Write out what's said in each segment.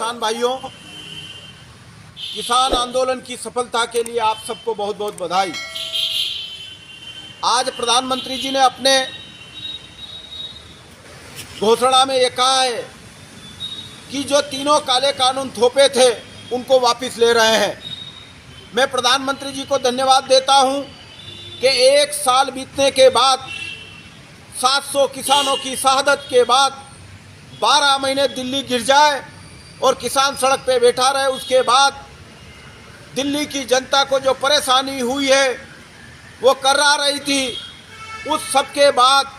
किसान भाइयों, किसान आंदोलन की सफलता के लिए आप सबको बहुत बहुत बधाई। आज प्रधानमंत्री जी ने अपने घोषणा में ये कहा है कि जो तीनों काले कानून थोपे थे उनको वापस ले रहे हैं। मैं प्रधानमंत्री जी को धन्यवाद देता हूं कि एक साल बीतने के बाद 700 किसानों की शहादत के बाद 12 महीने दिल्ली गिर जाए और किसान सड़क पे बैठा रहे, उसके बाद दिल्ली की जनता को जो परेशानी हुई है वो कर्रा रही थी, उस सब के बाद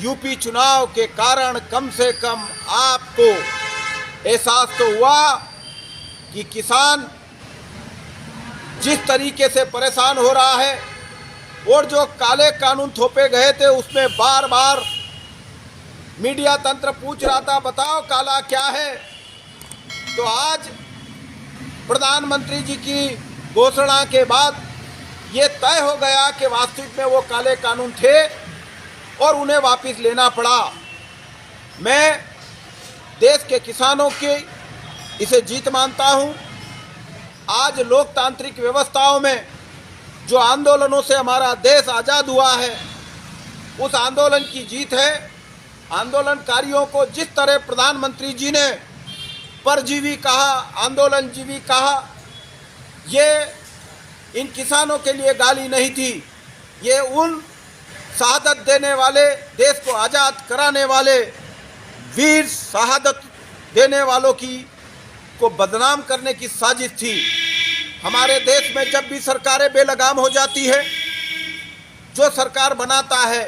यूपी चुनाव के कारण कम से कम आपको एहसास तो हुआ कि किसान जिस तरीके से परेशान हो रहा है और जो काले कानून थोपे गए थे उसमें बार बार मीडिया तंत्र पूछ रहा था बताओ काला क्या है। तो आज प्रधानमंत्री जी की घोषणा के बाद ये तय हो गया कि वास्तविक में वो काले कानून थे और उन्हें वापस लेना पड़ा। मैं देश के किसानों की इसे जीत मानता हूं। आज लोकतांत्रिक व्यवस्थाओं में जो आंदोलनों से हमारा देश आज़ाद हुआ है उस आंदोलन की जीत है। आंदोलनकारियों को जिस तरह प्रधानमंत्री जी ने परजीवी कहा, आंदोलनजीवी कहा, ये इन किसानों के लिए गाली नहीं थी, ये उन शहादत देने वाले, देश को आज़ाद कराने वाले वीर शहादत देने वालों की को बदनाम करने की साजिश थी। हमारे देश में जब भी सरकारें बेलगाम हो जाती है, जो सरकार बनाता है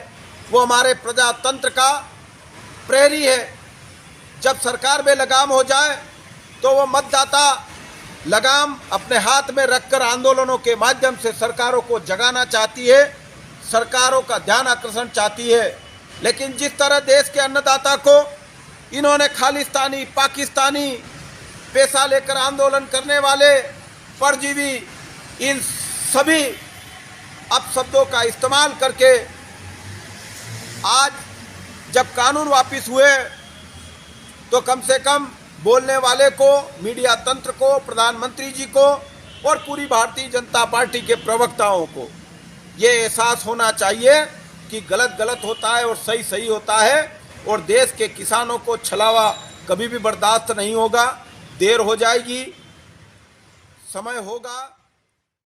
वो हमारे प्रजातंत्र का प्रहरी है। जब सरकार बेलगाम हो जाए तो वो मतदाता लगाम अपने हाथ में रखकर आंदोलनों के माध्यम से सरकारों को जगाना चाहती है, सरकारों का ध्यान आकर्षण चाहती है। लेकिन जिस तरह देश के अन्नदाता को इन्होंने खालिस्तानी, पाकिस्तानी पैसा लेकर आंदोलन करने वाले परजीवी, इन सभी अपशब्दों का इस्तेमाल करके आज जब कानून वापस हुए तो कम से कम बोलने वाले को, मीडिया तंत्र को, प्रधानमंत्री जी को और पूरी भारतीय जनता पार्टी के प्रवक्ताओं को ये एहसास होना चाहिए कि गलत गलत होता है और सही सही होता है और देश के किसानों को छलावा कभी भी बर्दाश्त नहीं होगा। देर हो जाएगी, समय होगा।